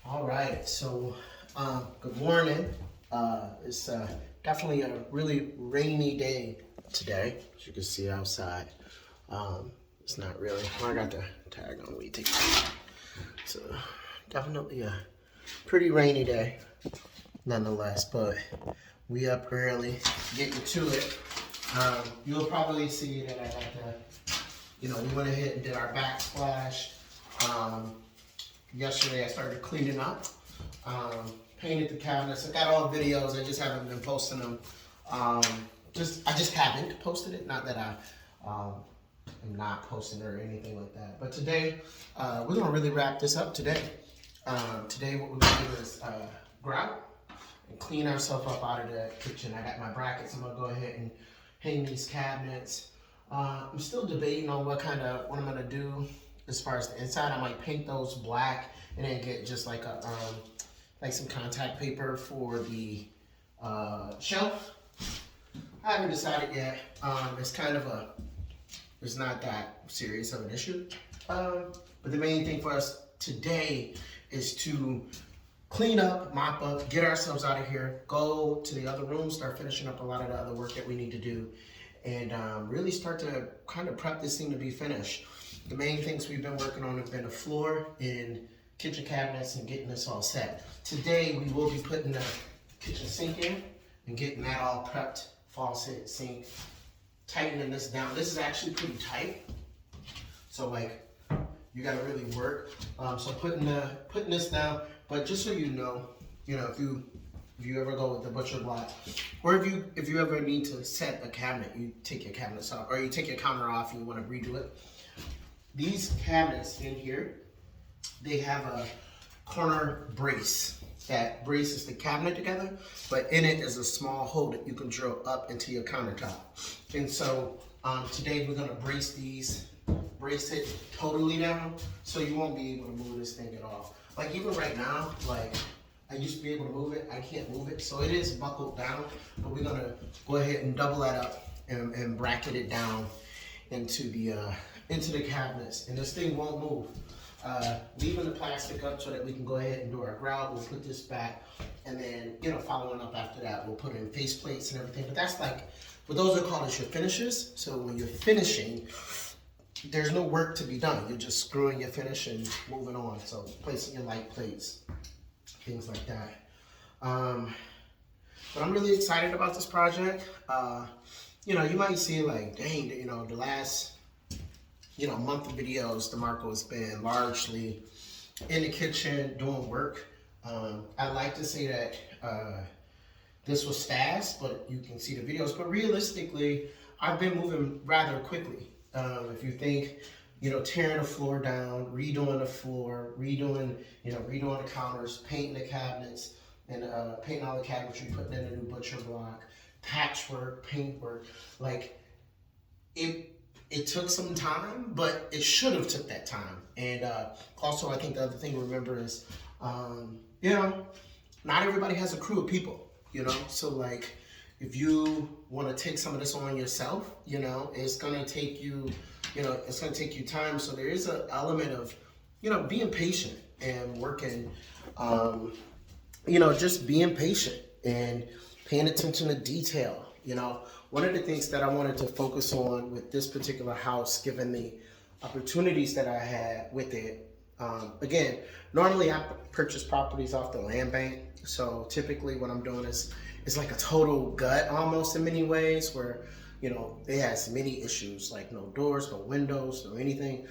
All right, so good morning. It's definitely a really rainy day today, as you can see outside. It's not really, well, I got the tag on, we take it. So definitely a pretty rainy day, nonetheless, but we up early, getting to it. You'll probably see that I got we went ahead and did our backsplash. Yesterday I started cleaning up, painted the cabinets. I got all the videos, I just haven't been posting them. I just haven't posted it, not that I am not posting or anything like that. But today, we're gonna really wrap this up today. Today what we're gonna do is grout and clean ourselves up out of the kitchen. I got my brackets, I'm gonna go ahead and hang these cabinets. I'm still debating on what I'm gonna do as far as the inside. I might paint those black and then get just like some contact paper for the shelf. I haven't decided yet. It's not that serious of an issue. But the main thing for us today is to clean up, mop up, get ourselves out of here, go to the other room, start finishing up a lot of the other work that we need to do, and really start to kind of prep this thing to be finished. The main things we've been working on have been the floor and kitchen cabinets and getting this all set. Today we will be putting the kitchen sink in and getting that all prepped, faucet, sink, tightening this down. This is actually pretty tight, so like you gotta really work. So putting this down, but just so you know, if you ever go with the butcher block, or if you ever need to set a cabinet, you take your cabinets off, or you take your counter off and you want to redo it. These cabinets in here, they have a corner brace that braces the cabinet together, but in it is a small hole that you can drill up into your countertop. And so today we're gonna brace it totally down, so you won't be able to move this thing at all. Like even right now, like I used to be able to move it, I can't move it, so it is buckled down, but we're gonna go ahead and double that up and bracket it down into the cabinets, and this thing won't move. Leaving the plastic up so that we can go ahead and do our grout. We'll put this back, and then following up after that, we'll put in face plates and everything. But that's like, what those are called is your finishes. So when you're finishing, there's no work to be done. You're just screwing your finish and moving on. So placing your light plates, things like that. But I'm really excited about this project. You might see like, dang, the last month of videos, DeMarco has been largely in the kitchen doing work. I like to say that this was fast, but you can see the videos. But realistically, I've been moving rather quickly. If you think, tearing the floor down, redoing the floor, redoing the counters, painting the cabinets, and painting all the cabinetry, putting in a new butcher block, patchwork, paintwork, like it took some time, but it should have took that time. And also, I think the other thing to remember is, not everybody has a crew of people, So like, if you want to take some of this on yourself, it's gonna take you, time. So there is an element of, being patient and working, just being patient and paying attention to detail. One of the things that I wanted to focus on with this particular house, given the opportunities that I had with it, again, normally I purchase properties off the land bank. So typically what I'm doing is like a total gut almost in many ways, where, it has many issues, like no doors, no windows, no anything.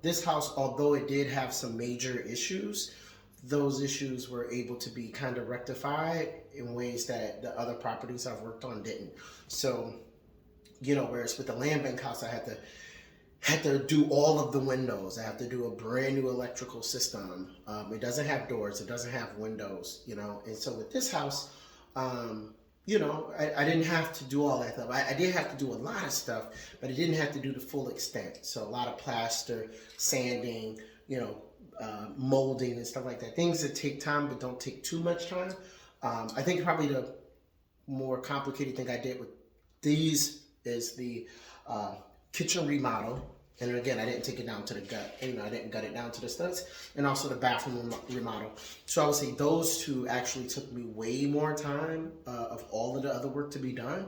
This house, although it did have some major issues, those issues were able to be kind of rectified in ways that the other properties I've worked on didn't. So, whereas with the land bank house, I had to do all of the windows. I have to do a brand new electrical system. It doesn't have doors, it doesn't have windows, And so with this house, I didn't have to do all that stuff. I did have to do a lot of stuff, but I didn't have to do the full extent. So a lot of plaster, sanding, molding and stuff like that. Things that take time but don't take too much time. I think probably the more complicated thing I did with these is the kitchen remodel. And then again, I didn't take it down to the gut. You know, I didn't gut it down to the studs. And also the bathroom remodel. So I would say those two actually took me way more time of all of the other work to be done.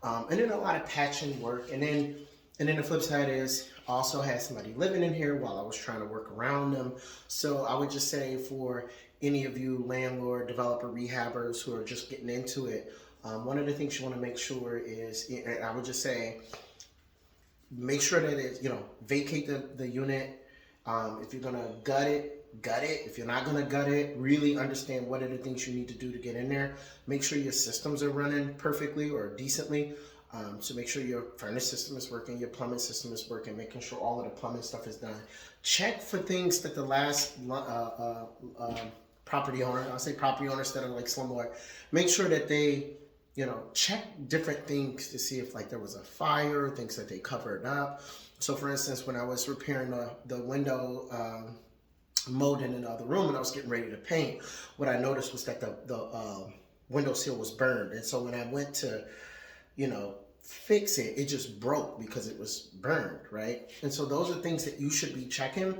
And then a lot of patching work. And then the flip side is I also had somebody living in here while I was trying to work around them. So I would just say for any of you landlord, developer, rehabbers who are just getting into it, one of the things you want to make sure is, I would just say, make sure that it's, you know, vacate the unit. If you're gonna gut it. If you're not gonna gut it, really understand what are the things you need to do to get in there. Make sure your systems are running perfectly or decently. So make sure your furnace system is working, your plumbing system is working, making sure all of the plumbing stuff is done. Check for things that the last property owner, I'll say property owners that are like slumlord, make sure that they, you know, check different things to see if like there was a fire, things that they covered up. So for instance, when I was repairing the window molding in the other room and I was getting ready to paint, what I noticed was that the window seal was burned. And so when I went to, you know, fix it, it just broke because it was burned, right? And so those are things that you should be checking.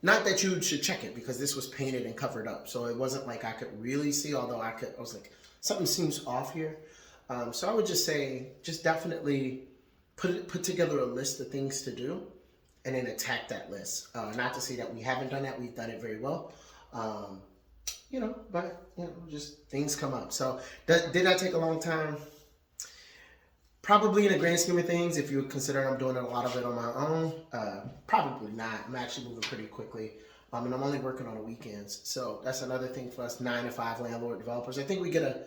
Not that you should check it because this was painted and covered up. So it wasn't like I could really see, although I was like, something seems off here. So I would just say, just definitely put together a list of things to do and then attack that list. Not to say that we haven't done that, we've done it very well. You know, but, you know, just things come up. So did that take a long time? Probably in the grand scheme of things, if you consider I'm doing a lot of it on my own, probably not. I'm actually moving pretty quickly. And I'm only working on the weekends. So that's another thing for us 9 to 5 landlord developers. I think we get a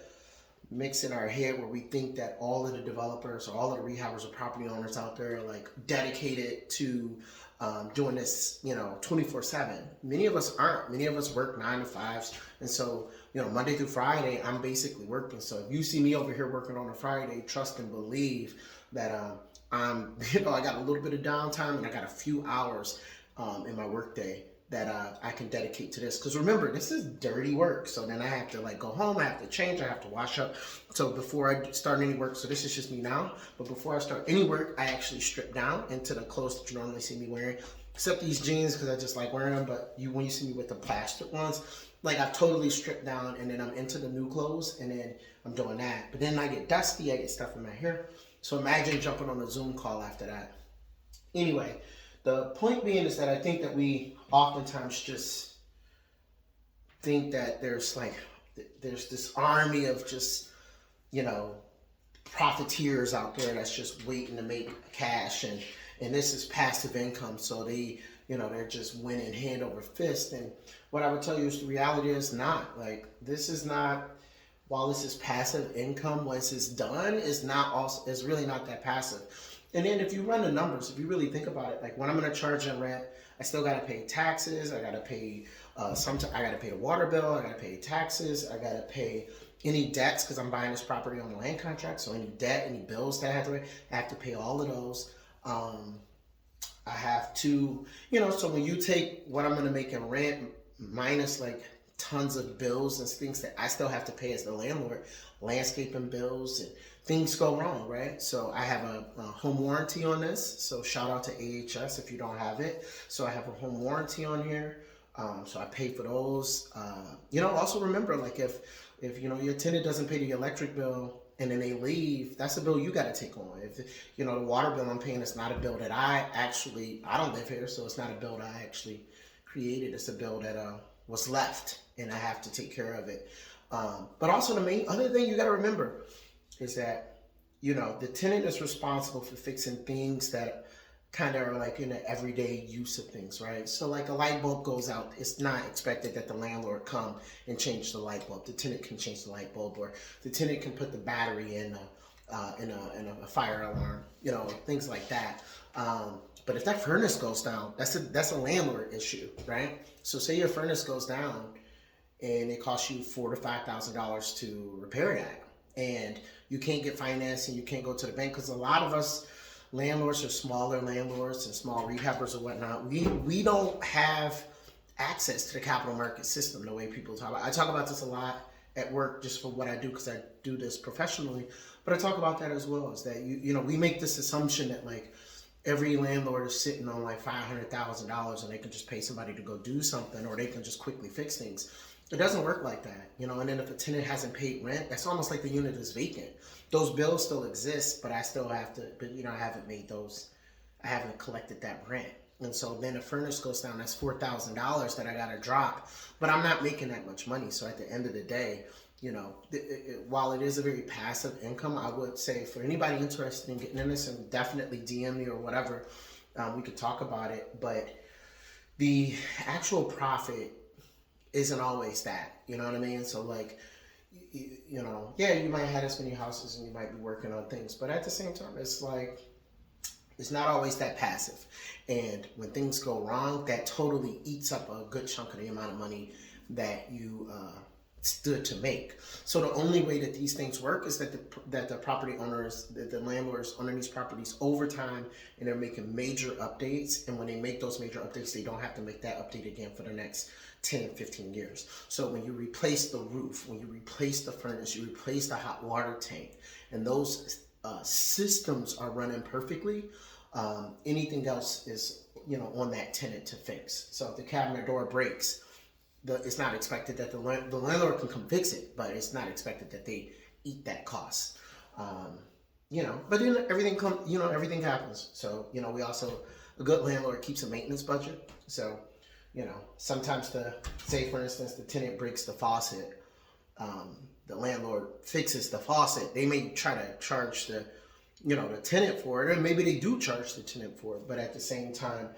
mix in our head where we think that all of the developers or all of the rehabbers or property owners out there are like dedicated to doing this, you know, 24/7. Many of us aren't. Many of us work 9 to 5s. And so, you know, Monday through Friday, I'm basically working. So if you see me over here working on a Friday, trust and believe that I'm, you know, I got a little bit of downtime and I got a few hours in my workday that I can dedicate to this. Because remember, this is dirty work. So then I have to like go home, I have to change, I have to wash up. So before I start any work, so this is just me now, but before I start any work, I actually strip down into the clothes that you normally see me wearing, except these jeans because I just like wearing them. But when you see me with the plastic ones, like I've totally stripped down and then I'm into the new clothes and then I'm doing that. But then I get dusty, I get stuff in my hair. So imagine jumping on a Zoom call after that. Anyway, the point being is that I think that we oftentimes just think that there's this army of just, you know, profiteers out there that's just waiting to make cash and this is passive income. So they, you know, they're just winning hand over fist. And what I would tell you is the reality is not. Like, this is not, while this is passive income, once it's done, is really not that passive. And then if you run the numbers, if you really think about it, like when I'm going to charge in rent, I still got to pay taxes. I got to pay I got to pay the water bill. I got to pay taxes. I got to pay any debts because I'm buying this property on a land contract. So any debt, any bills that I have to pay, I have to pay all of those. I have to, you know, so when you take what I'm going to make in rent minus like tons of bills and things that I still have to pay as the landlord, landscaping bills and things go wrong, right? So I have a home warranty on this. So shout out to AHS if you don't have it. So I have a home warranty on here. So I pay for those. You know, also remember, like if you know your tenant doesn't pay the electric bill and then they leave, that's a bill you got to take on. If you know the water bill I'm paying, it's not a bill that I don't live here, so it's not a bill that I actually created. It's a bill that was left, and I have to take care of it. But also the main other thing you got to remember is that, you know, the tenant is responsible for fixing things that kind of are like in the everyday use of things, right? So like a light bulb goes out, it's not expected that the landlord come and change the light bulb. The tenant can change the light bulb, or the tenant can put the battery in a fire alarm, you know, things like that. But if that furnace goes down, that's a landlord issue, right? So say your furnace goes down and it costs you $4,000 to $5,000 to repair that, and you can't get financing, you can't go to the bank, because a lot of us landlords or smaller landlords and small rehabbers or whatnot, we don't have access to the capital market system the way people talk about. I talk about this a lot at work just for what I do because I do this professionally, but I talk about that as well, is that you know we make this assumption that like every landlord is sitting on like $500,000 and they can just pay somebody to go do something, or they can just quickly fix things. It doesn't work like that, you know. And then if a tenant hasn't paid rent, that's almost like the unit is vacant. Those bills still exist, but I still have to, but you know, I haven't collected that rent. And so then the furnace goes down, that's $4,000 that I gotta drop, but I'm not making that much money. So at the end of the day, you know, while it is a very passive income, I would say for anybody interested in getting in this, and definitely DM me or whatever, we could talk about it. But the actual profit isn't always that, you know what I mean? So like, you know, yeah, you might have this many houses and you might be working on things, but at the same time, it's like, it's not always that passive. And when things go wrong, that totally eats up a good chunk of the amount of money that you stood to make. So the only way that these things work is that the property owners, the landlords owning these properties over time, and they're making major updates. And when they make those major updates, they don't have to make that update again for the next 10, 15 years. So when you replace the roof, when you replace the furnace, you replace the hot water tank, and those systems are running perfectly, anything else is, you know, on that tenant to fix. So if the cabinet door breaks, it's not expected that the landlord can come fix it, but it's not expected that they eat that cost. You know, but then everything everything happens. So, you know, a good landlord keeps a maintenance budget. So, you know, sometimes say for instance, the tenant breaks the faucet, the landlord fixes the faucet. They may try to charge the tenant for it, and maybe they do charge the tenant for it, but at the same time,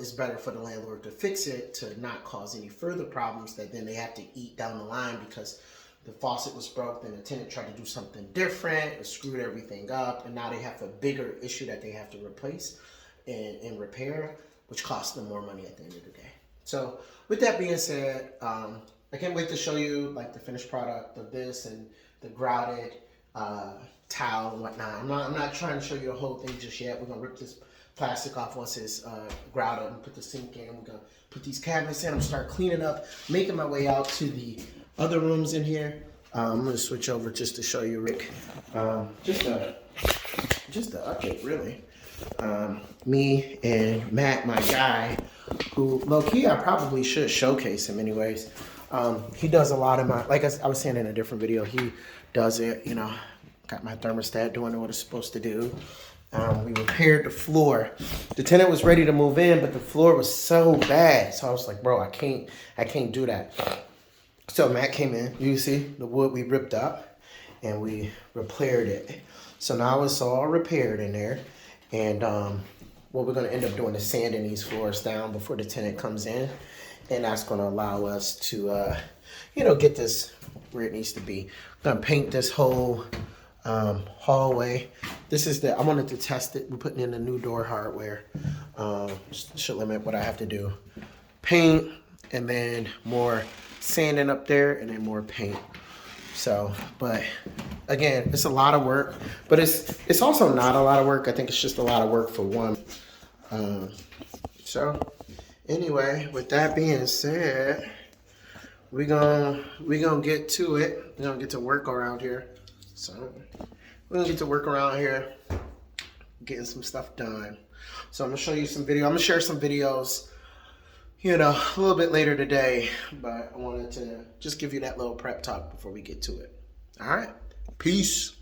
it's better for the landlord to fix it to not cause any further problems that then they have to eat down the line because the faucet was broke, then the tenant tried to do something different, it screwed everything up, and now they have a bigger issue that they have to replace and repair, which costs them more money at the end of the day. So with that being said, I can't wait to show you like the finished product of this and the grouted tile and whatnot. I'm not trying to show you the whole thing just yet. We're gonna rip this plastic off once it's grouted and put the sink in. We're gonna put these cabinets in. I'm gonna start cleaning up, making my way out to the other rooms in here. I'm gonna switch over just to show you, Rick. Just a update, really. Me and Matt, my guy, who low-key I probably should showcase him anyways. He does a lot of my, like I was saying in a different video, he does it, you know, got my thermostat doing what it's supposed to do. We repaired the floor. The tenant was ready to move in, but the floor was so bad. So I was like, bro, I can't do that. So Matt came in, you see the wood we ripped up and we repaired it. So now it's all repaired in there. And what we're gonna end up doing is sanding these floors down before the tenant comes in. And that's gonna allow us to, you know, get this where it needs to be. I'm gonna paint this whole hallway. This is I wanted to test it. We're putting in the new door hardware. Should limit what I have to do. Paint, and then more sanding up there, and then more paint. So, but again, it's a lot of work, but it's also not a lot of work. I think it's just a lot of work for one. So anyway, with that being said, we gonna get to it. We're gonna get to work around here. So we're gonna get to work around here, getting some stuff done. So I'm gonna show you some video. I'm gonna share some videos, you know, a little bit later today, but I wanted to just give you that little prep talk before we get to it. All right, peace.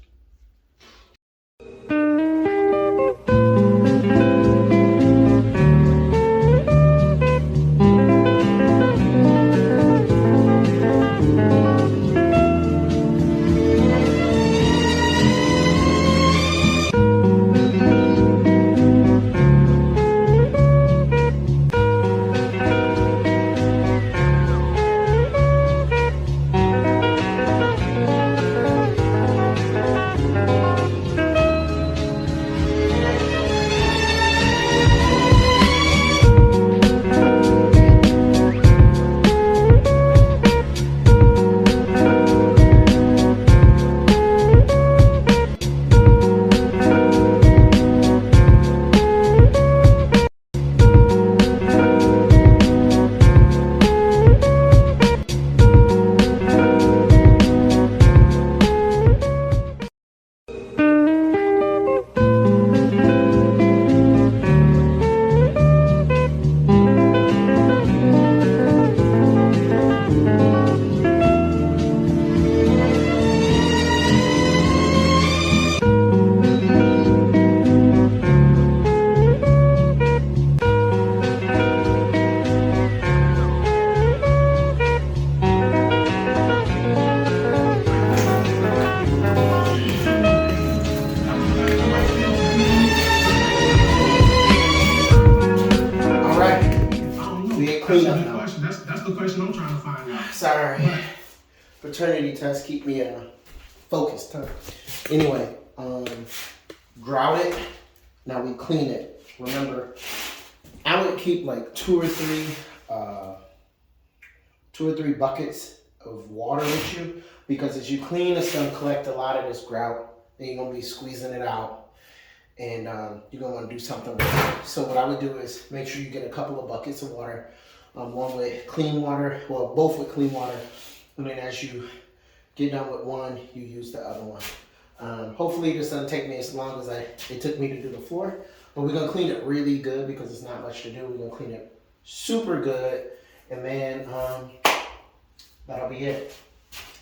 trying to find out. Sorry. Paternity test keep me focused, huh? Anyway, grout it. Now we clean it. Remember, I would keep like two or three buckets of water with you, because as you clean, it's gonna collect a lot of this grout, and you're gonna be squeezing it out, and you're gonna want to do something with it. So what I would do is make sure you get a couple of buckets of water, one with clean water, well, both with clean water, and then as you get done with one, you use the other one. Hopefully this doesn't take me as long as it took me to do the floor, but we're gonna clean it really good because it's not much to do. We're gonna clean it super good, and then that'll be it.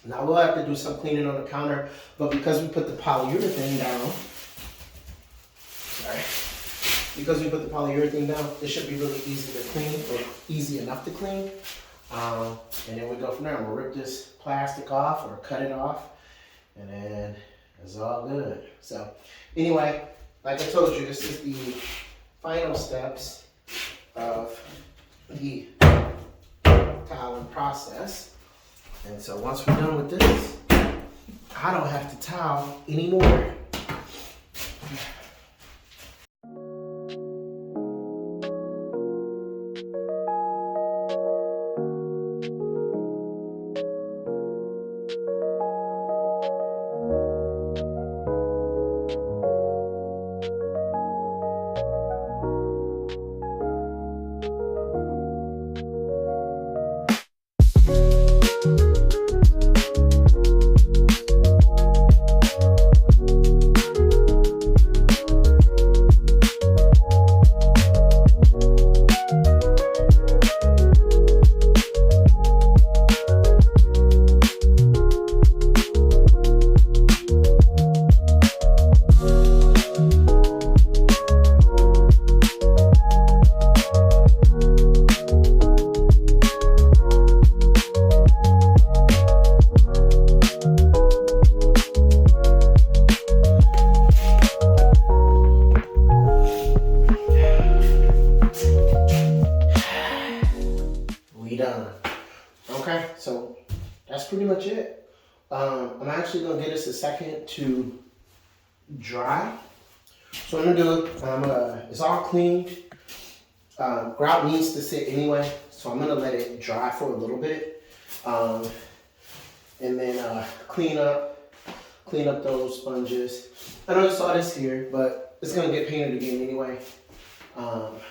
Now we'll have to do some cleaning on the counter, but because we put the polyurethane down, it should be really easy to clean, or easy enough to clean. And then we go from there. We'll rip this plastic off or cut it off, and then it's all good. So anyway, like I told you, this is the final steps of the toweling process. And so once we're done with this, I don't have to towel anymore. Okay, so that's pretty much it. I'm actually gonna get us a second to dry. So I'm gonna do it. It's all cleaned. Grout needs to sit anyway, so I'm gonna let it dry for a little bit, and then clean up those sponges. I know you saw this here, but it's gonna get painted again anyway.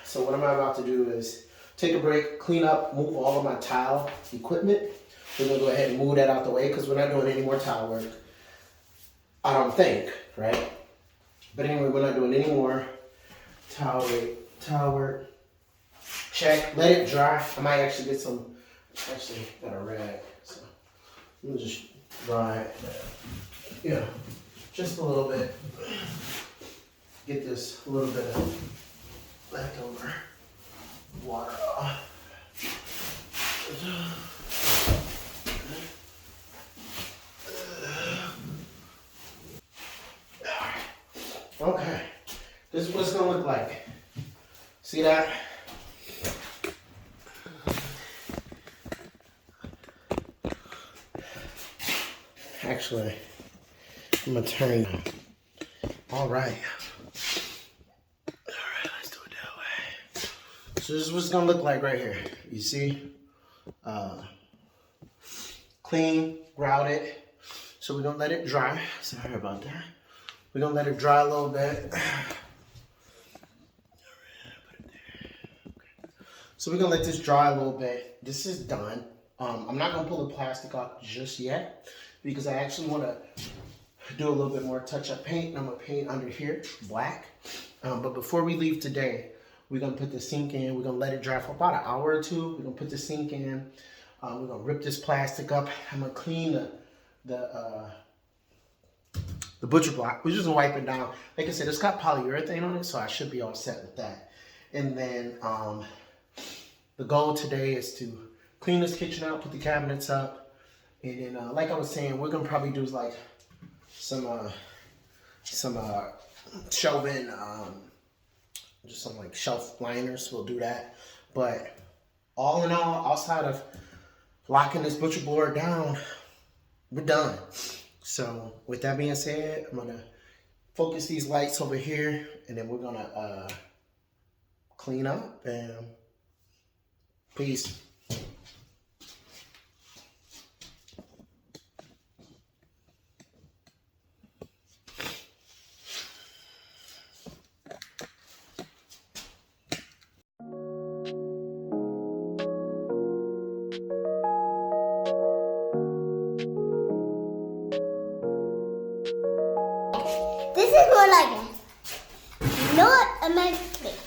So what I'm about to do is take a break, clean up, move all of my tile equipment. We're gonna go ahead and move that out the way because we're not doing any more tile work. I don't think, right? But anyway, we're not doing any more tile work. Check, let it dry. I might actually get some, actually got a rag, so let me just dry it, just a little bit. Get this little bit of leftover water off. Okay, this is what it's gonna look like. See that? Actually, I'm gonna turn. All right. Let's do it that way. So this is what it's gonna look like right here. You see? Clean, grouted. So we're gonna let it dry. Sorry about that. We're gonna let it dry a little bit. So we're gonna let this dry a little bit. This is done. I'm not gonna pull the plastic off just yet because I actually wanna do a little bit more touch-up paint. I'm gonna paint under here, black. But before we leave today, we're gonna put the sink in. We're gonna let it dry for about an hour or two. We're gonna put the sink in. We're gonna rip this plastic up. I'm gonna clean the butcher block. We're just gonna wipe it down. Like I said, it's got polyurethane on it, so I should be all set with that. And then the goal today is to clean this kitchen out, put the cabinets up, and then like I was saying, we're gonna probably do like some shelving, just some like shelf liners. We'll do that. But all in all, outside of locking this butcher board down, we're done. So with that being said, I'm gonna focus these lights over here, and then we're gonna clean up and peace. This is more like it. Not a magnet.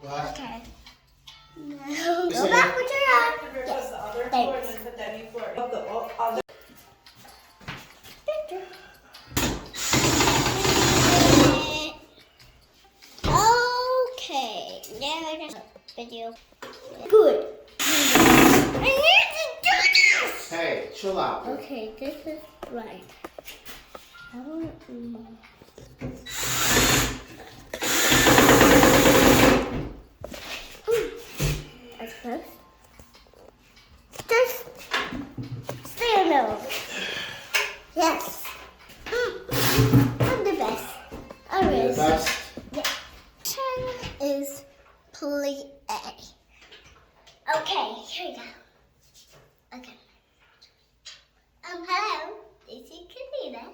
Okay. No. Go back with your arm. Yes. Thanks. Okay. Now I just video. Good. I need to do this. Hey, chill out. Okay, this is right. I want more. That's close. Just stay on those. Yes. I'm the best. I'm You're the best. Yeah. Turn is play A. Okay, here we go. Okay. Hello. This is Kalina.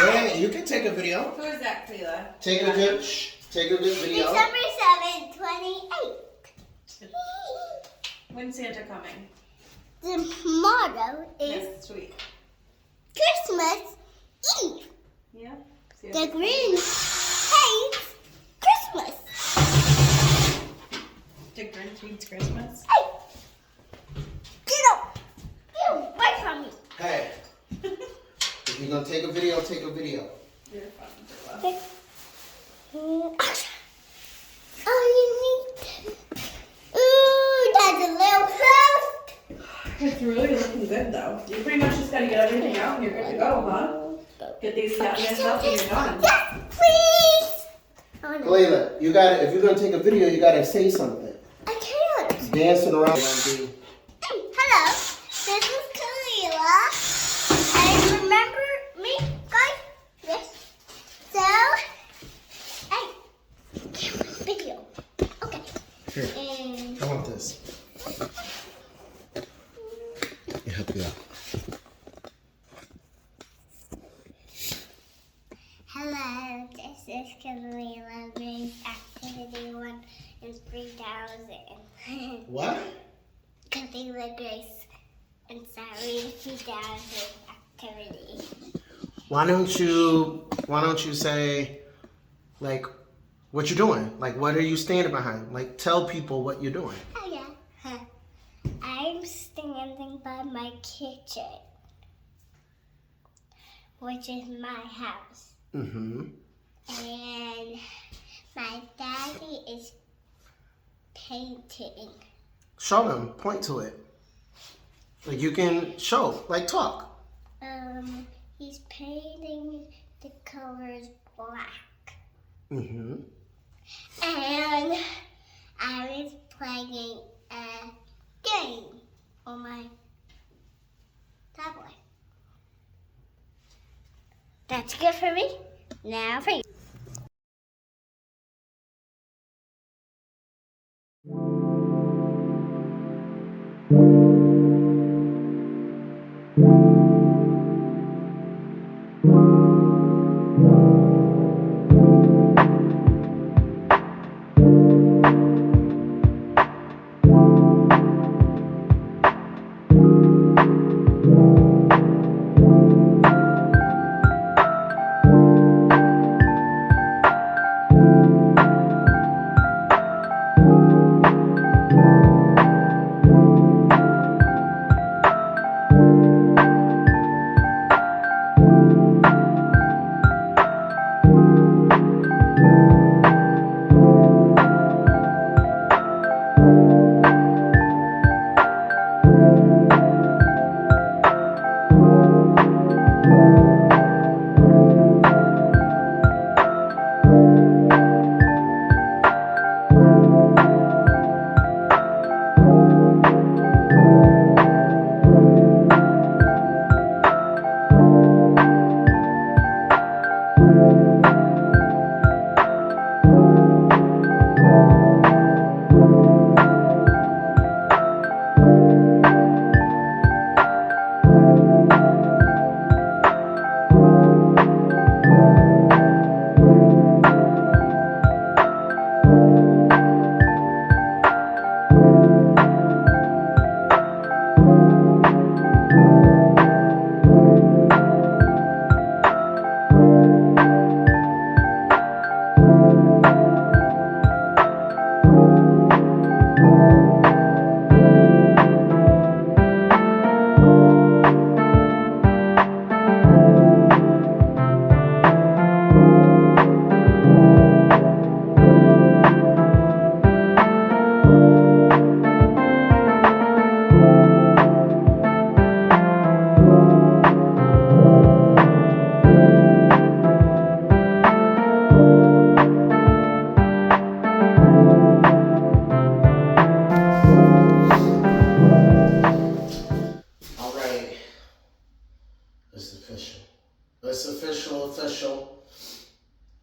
Yeah, you can take a video. Who is that, Cleela? Take a good video. December 7th, 28. When's Santa coming? Tomorrow is Next week. Christmas Eve. Yeah. The Grinch hates Christmas. The Grinch hates Christmas. Hey! Get up! Get away from me! Hey, if you're gonna take a video, take a video. You're fun, Cleela. Okay. Oh, you need to. Ooh, that's a little close. It's really looking good, though. You pretty much just gotta get everything out and you're good to go, huh? Get these cabinets up and you're done. Yes, please! Oh, no. Kalila, you gotta, if you're gonna take a video, you gotta say something. I can't. Dancing around. Hello, this is Kalila. And remember me, guys? Yes. So, hey, video. Okay. Here, And I want this. It help you out. hello, this is Kalila. Race activity 1 is 3,000. What? Kalila Grace and Sally 3,000 activity. Why don't you say, like, what you're doing? Like, what are you standing behind? Like, tell people what you're doing. Oh yeah. I'm standing by my kitchen, which is my house. Mm-hmm. And my daddy is painting. Show them. Point to it. Like, you can show. Like, talk. He's painting the colors black. Mm-hmm. And I was playing a game on my tablet. That's good for me. Now for you.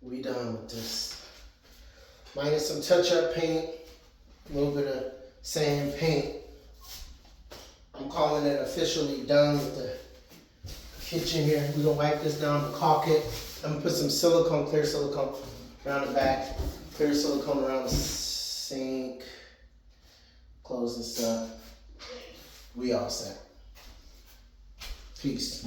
We done with this. Minus some touch-up paint, a little bit of sand paint. I'm calling it officially done with the kitchen here. We're gonna wipe this down, caulk it. I'm gonna put some silicone, clear silicone around the back, clear silicone around the sink, clothes and stuff. We all set. Peace.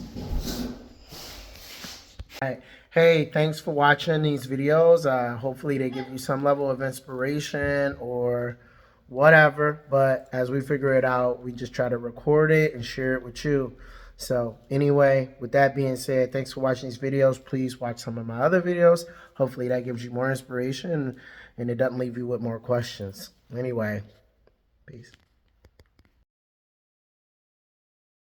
Alright. Hey, thanks for watching these videos. Hopefully they give you some level of inspiration or whatever. But as we figure it out, we just try to record it and share it with you. So anyway, with that being said, thanks for watching these videos. Please watch some of my other videos. Hopefully that gives you more inspiration and it doesn't leave you with more questions. Anyway, peace.